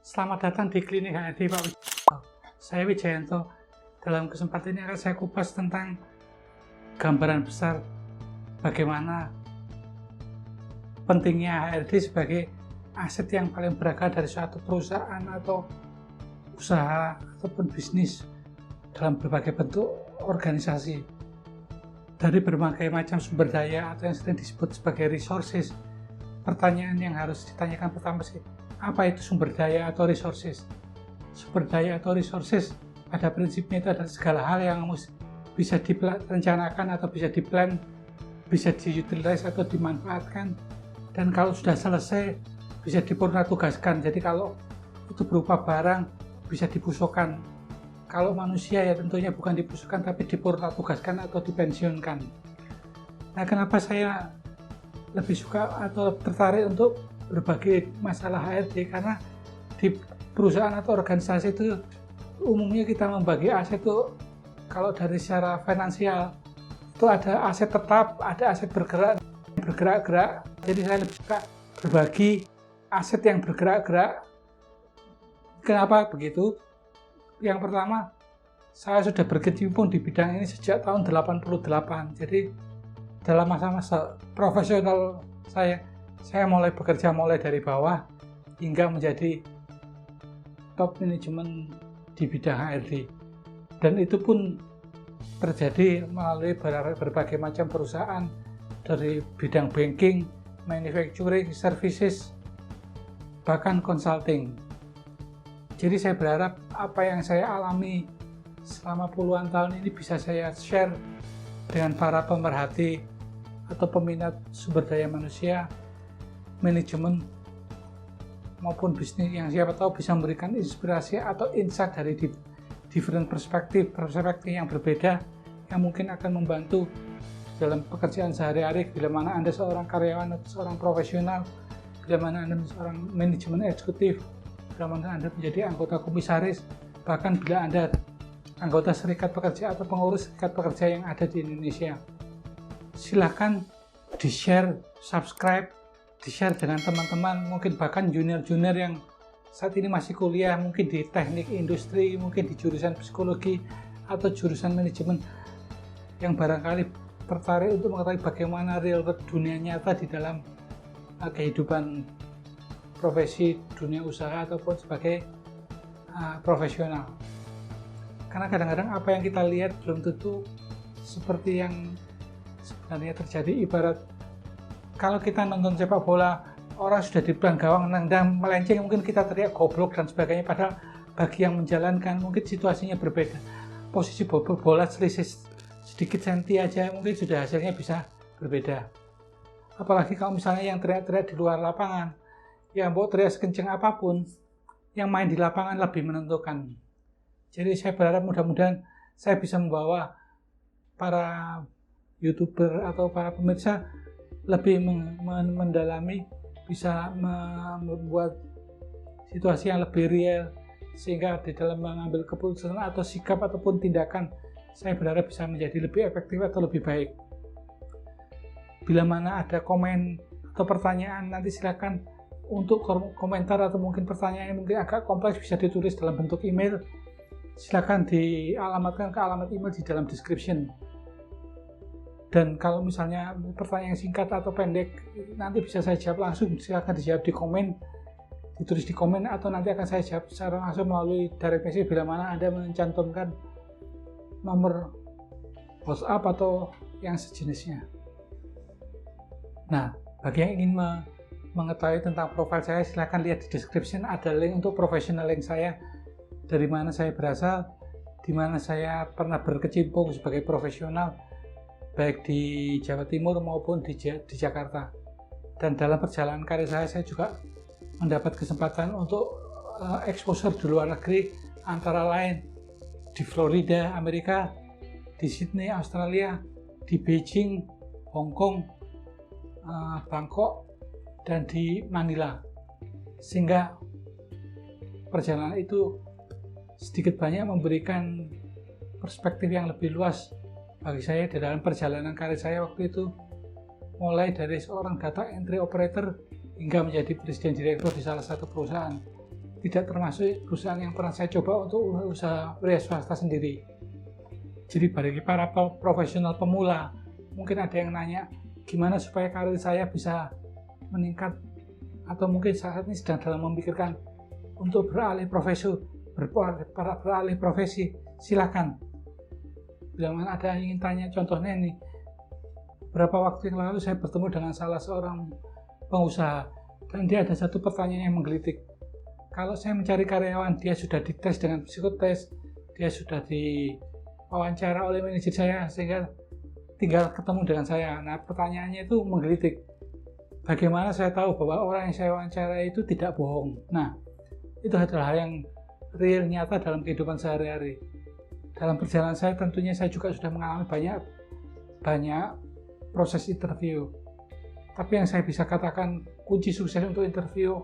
Selamat datang di Klinik HRD Pak Wijayanto. Saya Wijayanto. Dalam kesempatan ini akan saya kupas tentang gambaran besar bagaimana pentingnya HRD sebagai aset yang paling berharga dari suatu perusahaan atau usaha ataupun bisnis dalam berbagai bentuk organisasi. Dari berbagai macam sumber daya atau yang sering disebut sebagai resources, pertanyaan yang harus ditanyakan pertama sih, apa itu sumber daya atau resources? Sumber daya atau resources pada prinsipnya itu adalah segala hal yang bisa direncanakan atau bisa diplan, bisa diutilize atau dimanfaatkan, dan kalau sudah selesai bisa dipurna tugaskan. Jadi kalau itu berupa barang bisa dipusukkan. Kalau manusia ya tentunya bukan dipusukkan tapi dipurna tugaskan atau dipensiunkan. Nah, kenapa saya lebih suka atau tertarik untuk berbagi masalah HRD? Karena di perusahaan atau organisasi itu umumnya kita membagi aset itu, kalau dari secara finansial itu ada aset tetap, ada aset bergerak-gerak. Jadi saya lebih suka berbagi aset yang bergerak-gerak. Kenapa begitu? Yang pertama, saya sudah berkecimpung di bidang ini sejak tahun 88. Jadi dalam masa-masa profesional saya mulai bekerja mulai dari bawah hingga menjadi top manajemen di bidang HRD. Dan itu pun terjadi melalui berbagai macam perusahaan, dari bidang banking, manufacturing, services, bahkan consulting. Jadi saya berharap apa yang saya alami selama puluhan tahun ini bisa saya share dengan para pemerhati atau peminat sumber daya manusia, manajemen, maupun bisnis yang siapa tahu bisa memberikan inspirasi atau insight dari different perspektif yang berbeda yang mungkin akan membantu dalam pekerjaan sehari-hari, bila mana Anda seorang karyawan atau seorang profesional, bila mana Anda seorang manajemen eksekutif, bila mana Anda menjadi anggota komisaris, bahkan bila Anda anggota serikat pekerja atau pengurus serikat pekerja yang ada di Indonesia. Silahkan di-share, subscribe, di-share dengan teman-teman, mungkin bahkan junior-junior yang saat ini masih kuliah, mungkin di teknik industri, mungkin di jurusan psikologi atau jurusan manajemen, yang barangkali tertarik untuk mengetahui bagaimana real world dunia nyata di dalam kehidupan profesi, dunia usaha ataupun sebagai profesional. Karena kadang-kadang apa yang kita lihat belum tentu seperti yang sebenarnya terjadi. Ibarat kalau kita nonton sepak bola, orang sudah di belakang gawang nendang melenceng, mungkin kita teriak goblok dan sebagainya, padahal bagi yang menjalankan mungkin situasinya berbeda. Posisi bola selisih sedikit senti aja mungkin sudah hasilnya bisa berbeda. Apalagi kalau misalnya yang teriak-teriak di luar lapangan, yang mau teriak sekencang apapun, yang main di lapangan lebih menentukan. Jadi saya berharap mudah-mudahan saya bisa membawa para YouTuber atau para pemirsa lebih mendalami, bisa membuat situasi yang lebih real, sehingga di dalam mengambil keputusan atau sikap ataupun tindakan, saya berharap bisa menjadi lebih efektif atau lebih baik. Bila mana ada komen atau pertanyaan, nanti silakan untuk komentar atau mungkin pertanyaan yang mungkin agak kompleks bisa ditulis dalam bentuk email. Silakan dialamatkan ke alamat email di dalam description. Dan kalau misalnya pertanyaan singkat atau pendek, nanti bisa saya jawab langsung. Silakan dijawab di komen, ditulis di komen, atau nanti akan saya jawab secara langsung melalui direct message bila mana Anda mencantumkan nomor WhatsApp atau yang sejenisnya. Nah, bagi yang ingin mengetahui tentang profil saya, silakan lihat di description, ada link untuk profesional link saya, dari mana saya berasal, di mana saya pernah berkecimpung sebagai profesional, baik di Jawa Timur maupun di Jakarta. Dan dalam perjalanan karir saya juga mendapat kesempatan untuk exposure di luar negeri, antara lain di Florida, Amerika, di Sydney, Australia, di Beijing, Hong Kong, Bangkok, dan di Manila. Sehingga perjalanan itu sedikit banyak memberikan perspektif yang lebih luas bagi saya di dalam perjalanan karir saya waktu itu, mulai dari seorang data entry operator hingga menjadi presiden direktur di salah satu perusahaan. tidak termasuk perusahaan yang pernah saya coba untuk usaha wira swasta sendiri. Jadi bagi para profesional pemula, mungkin ada yang nanya, gimana supaya karir saya bisa meningkat, atau mungkin saat ini sedang dalam memikirkan untuk beralih profesi, silakan. Bila mana ada yang ingin tanya, contohnya ini, beberapa waktu yang lalu saya bertemu dengan salah seorang pengusaha, dan dia ada satu pertanyaan yang menggelitik. Kalau saya mencari karyawan, dia sudah dites dengan psikotes, dia sudah diwawancara oleh manajer saya, sehingga tinggal ketemu dengan saya. Nah, pertanyaannya itu menggelitik. Bagaimana saya tahu bahwa orang yang saya wawancara itu tidak bohong? Nah, itu adalah hal yang real, nyata dalam kehidupan sehari-hari. Dalam perjalanan saya tentunya saya juga sudah mengalami banyak proses interview. Tapi yang saya bisa katakan kunci sukses untuk interview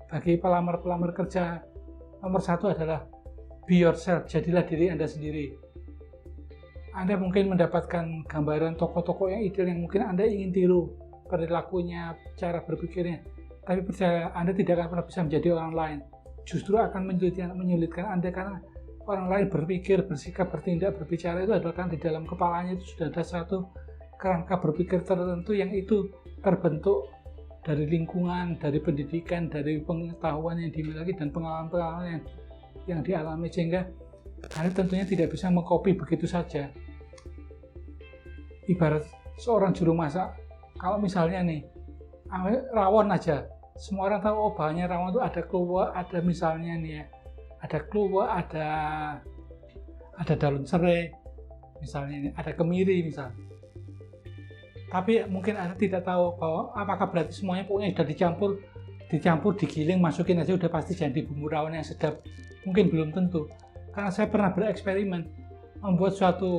bagi pelamar-pelamar kerja, nomor satu adalah be yourself, jadilah diri Anda sendiri. Anda mungkin mendapatkan gambaran tokoh-tokoh yang ideal yang mungkin Anda ingin tiru, perilakunya, cara berpikirnya, tapi percaya Anda tidak akan pernah bisa menjadi orang lain. Justru akan menyulitkan Anda karena orang lain berpikir, bersikap, bertindak, berbicara itu adalah kan di dalam kepalanya itu sudah ada satu kerangka berpikir tertentu yang itu terbentuk dari lingkungan, dari pendidikan, dari pengetahuan yang dimiliki dan pengalaman-pengalaman yang dialami, sehingga Anda tentunya tidak bisa mengcopy begitu saja. Ibarat seorang juru masak, kalau misalnya nih rawon aja, semua orang tahu oh bahannya rawon itu ada kluwek, ada misalnya nih ya, ada kluwek, ada daun serai, misalnya ini, ada kemiri misal. Tapi mungkin Anda tidak tahu bahwa apakah berarti semuanya pokoknya sudah dicampur, digiling, masukin aja udah pasti jadi bumbu rawon yang sedap. Mungkin belum tentu. Karena saya pernah bereksperimen membuat suatu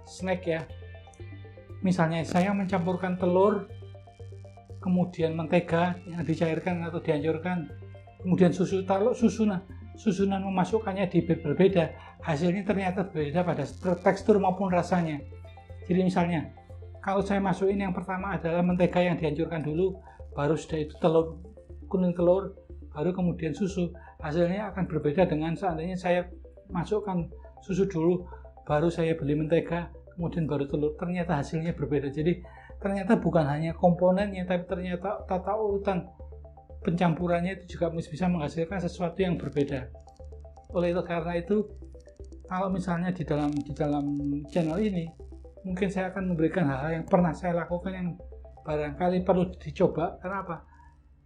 snack ya. Misalnya saya mencampurkan telur, kemudian mentega yang dicairkan atau dihancurkan, kemudian susu. Kalau susunan memasukkannya berbeda, hasilnya ternyata berbeda pada tekstur maupun rasanya. Jadi misalnya kalau saya masukin yang pertama adalah mentega yang dihancurkan dulu, baru sudah itu kuning telur, baru kemudian susu, hasilnya akan berbeda dengan seandainya saya masukkan susu dulu, baru saya beli mentega, kemudian baru telur, ternyata hasilnya berbeda. Jadi ternyata bukan hanya komponennya, tapi ternyata tata urutan pencampurannya itu juga bisa menghasilkan sesuatu yang berbeda. Oleh itu karena itu, kalau misalnya di dalam channel ini, mungkin saya akan memberikan hal-hal yang pernah saya lakukan yang barangkali perlu dicoba. Kenapa?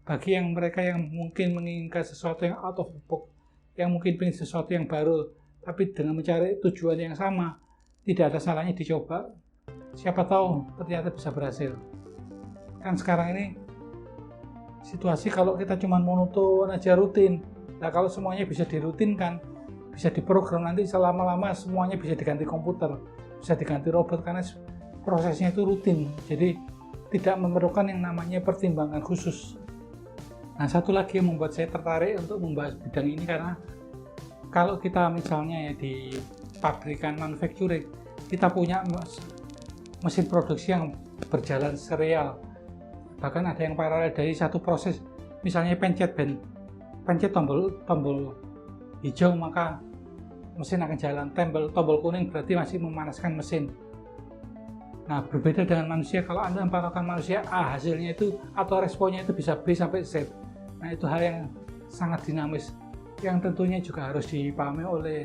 Bagi yang mereka yang mungkin menginginkan sesuatu yang out of the box, yang mungkin ingin sesuatu yang baru, tapi dengan mencari tujuan yang sama, tidak ada salahnya dicoba. Siapa tahu ternyata bisa berhasil. Kan sekarang ini situasi kalau kita cuma monoton aja rutin, nah kalau semuanya bisa dirutinkan, bisa diprogram, nanti selama-lama semuanya bisa diganti komputer, bisa diganti robot, karena prosesnya itu rutin, jadi tidak memerlukan yang namanya pertimbangan khusus. Nah, satu lagi yang membuat saya tertarik untuk membahas bidang ini, karena kalau kita misalnya ya di pabrikan manufacturing, kita punya mesin produksi yang berjalan serial, bahkan ada yang paralel dari satu proses. Misalnya pencet tombol hijau maka mesin akan jalan, tombol kuning berarti masih memanaskan mesin. Nah, berbeda dengan manusia, kalau Anda melakukan manusia A, hasilnya itu atau responnya itu bisa B sampai Z. Nah, itu hal yang sangat dinamis, yang tentunya juga harus dipahami oleh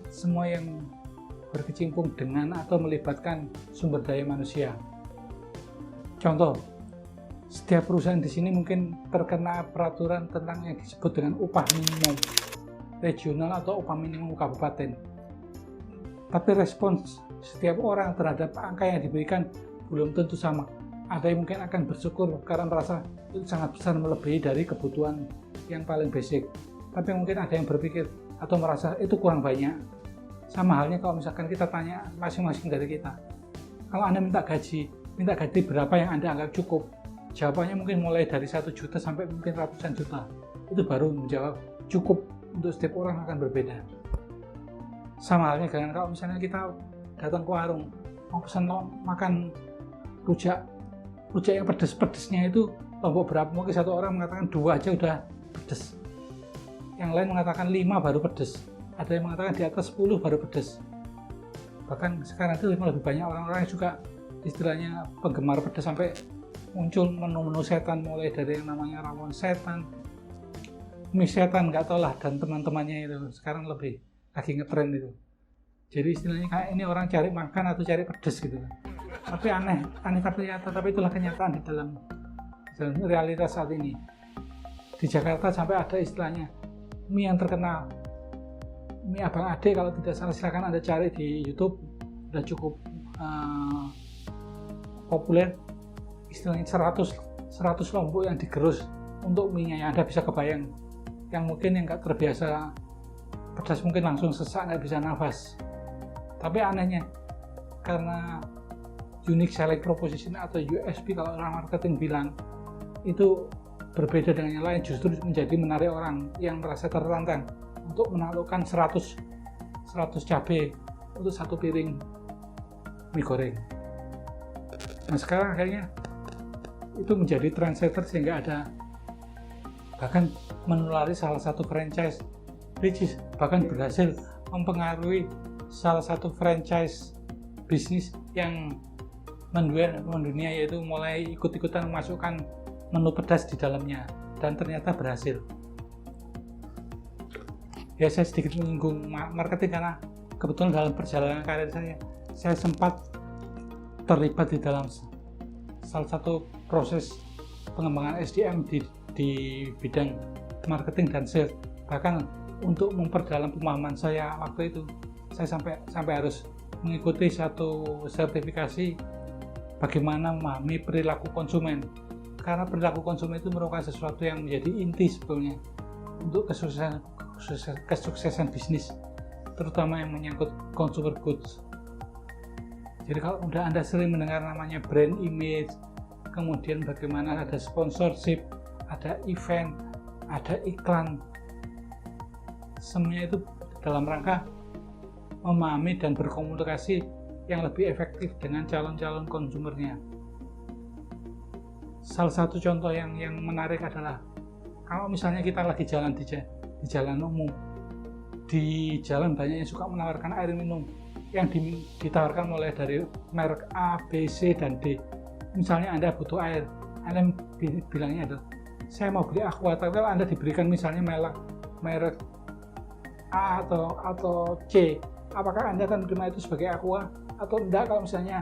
semua yang berkecimpung dengan atau melibatkan sumber daya manusia. Contoh, setiap perusahaan di sini mungkin terkena peraturan tentang yang disebut dengan upah minimum regional atau upah minimum kabupaten. Tapi respons setiap orang terhadap angka yang diberikan belum tentu sama. Ada yang mungkin akan bersyukur karena merasa itu sangat besar, melebihi dari kebutuhan yang paling basic. Tapi mungkin ada yang berpikir atau merasa itu kurang banyak. Sama halnya kalau misalkan kita tanya masing-masing dari kita, kalau Anda minta gaji berapa yang Anda anggap cukup? Jawabannya mungkin mulai dari 1 juta sampai mungkin ratusan juta. Itu baru menjawab cukup. Untuk setiap orang akan berbeda. Sama halnya dengan kalau misalnya kita datang ke warung, mau pesan makan rujak yang pedes-pedesnya itu lombok berapa, mungkin satu orang mengatakan 2 aja udah pedes. yang lain mengatakan 5 baru pedes, ada yang mengatakan di atas 10 baru pedes. Bahkan sekarang itu lebih banyak orang-orang yang juga istilahnya penggemar pedas, sampai muncul menu-menu setan, mulai dari yang namanya rawon setan, mie setan, nggak tahu lah, dan teman-temannya itu sekarang lebih lagi ngetren itu. Jadi istilahnya kayak ini orang cari makan atau cari pedas gitu. Tapi aneh tapi itulah kenyataan di dalam realitas saat ini. Di Jakarta sampai ada istilahnya mie yang terkenal, mie Abang Ade, kalau tidak salah silakan Anda cari di YouTube, sudah cukup populer. Istilahnya 100 lombok yang digerus untuk mie-nya, yang Anda bisa kebayang. Yang mungkin yang nggak terbiasa pedas mungkin langsung sesak, nggak bisa nafas. Tapi anehnya, karena unique selling proposition atau USP kalau orang marketing bilang, itu berbeda dengan yang lain, justru menjadi menarik orang yang merasa tertantang untuk menaklukkan 100 cabai untuk satu piring mie goreng. Nah sekarang akhirnya itu menjadi trendsetter, sehingga ada bahkan menulari salah satu franchise, which is bahkan berhasil mempengaruhi salah satu franchise bisnis yang mendunia, yaitu mulai ikut-ikutan memasukkan menu pedas di dalamnya, dan ternyata berhasil. Ya, saya sedikit menyinggung marketing karena kebetulan dalam perjalanan karir saya sempat terlibat di dalam salah satu proses pengembangan SDM di bidang marketing dan sales. Bahkan untuk memperdalam pemahaman saya waktu itu, saya sampai harus mengikuti satu sertifikasi bagaimana memahami perilaku konsumen, karena perilaku konsumen itu merupakan sesuatu yang menjadi inti sebetulnya untuk kesuksesan bisnis, terutama yang menyangkut consumer goods. Jadi kalau udah Anda sering mendengar namanya brand image, kemudian bagaimana ada sponsorship, ada event, ada iklan, semuanya itu dalam rangka memahami dan berkomunikasi yang lebih efektif dengan calon-calon konsumernya. Salah satu contoh yang menarik adalah kalau misalnya kita lagi jalan di jalan umum, di jalan banyak yang suka menawarkan air minum yang ditawarkan mulai dari merek A, B, C, dan D. Misalnya Anda butuh air, Anda bilangnya adalah saya mau beli Aqua, tapi kalau Anda diberikan misalnya merek A atau C, apakah Anda akan menerima itu sebagai Aqua atau enggak? Kalau misalnya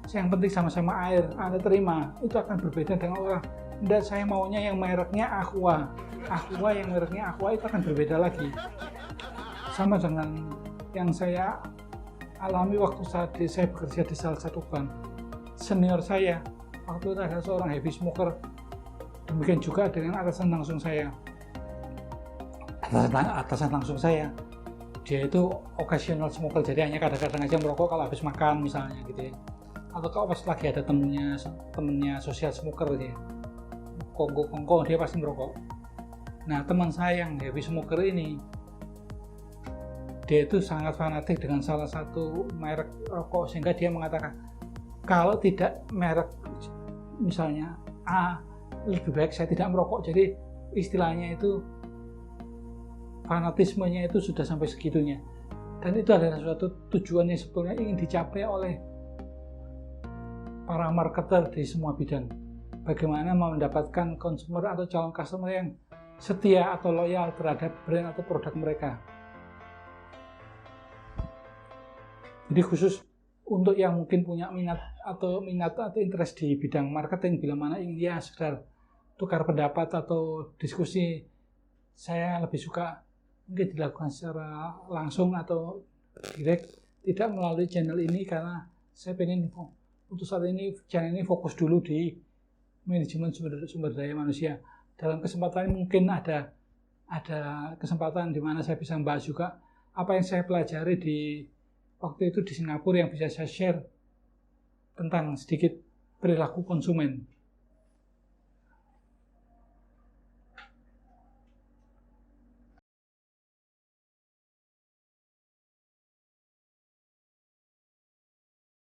yang penting sama-sama air, Anda terima, itu akan berbeda dengan orang. Enggak, saya maunya yang mereknya Aqua, yang mereknya Aqua, itu akan berbeda lagi. Sama dengan yang saya alami waktu saya bekerja di salah satu bank. Senior saya waktu itu ada seorang heavy smoker, demikian juga dengan atasan langsung saya. Dia itu occasional smoker, jadi hanya kadang-kadang aja merokok kalau habis makan misalnya gitu ya, atau kalau pas lagi ada temennya social smoker dia kongko dia pasti merokok. Nah teman saya yang heavy smoker ini, dia itu sangat fanatik dengan salah satu merek rokok, sehingga dia mengatakan kalau tidak merek misalnya A, lebih baik saya tidak merokok. Jadi istilahnya itu fanatismenya itu sudah sampai segitunya, dan itu adalah suatu tujuan yang sebetulnya ingin dicapai oleh para marketer di semua bidang. Bagaimana mendapatkan konsumer atau calon customer yang setia atau loyal terhadap brand atau produk mereka. Jadi khusus untuk yang mungkin punya minat atau interest di bidang marketing, bila mana ingin ya sekedar tukar pendapat atau diskusi, saya lebih suka mungkin dilakukan secara langsung atau direct, tidak melalui channel ini, karena saya pengen untuk saat ini channel ini fokus dulu di manajemen sumber daya manusia. Dalam kesempatan ini mungkin ada kesempatan di mana saya bisa membahas juga apa yang saya pelajari di waktu itu di Singapura, yang bisa saya share tentang sedikit perilaku konsumen.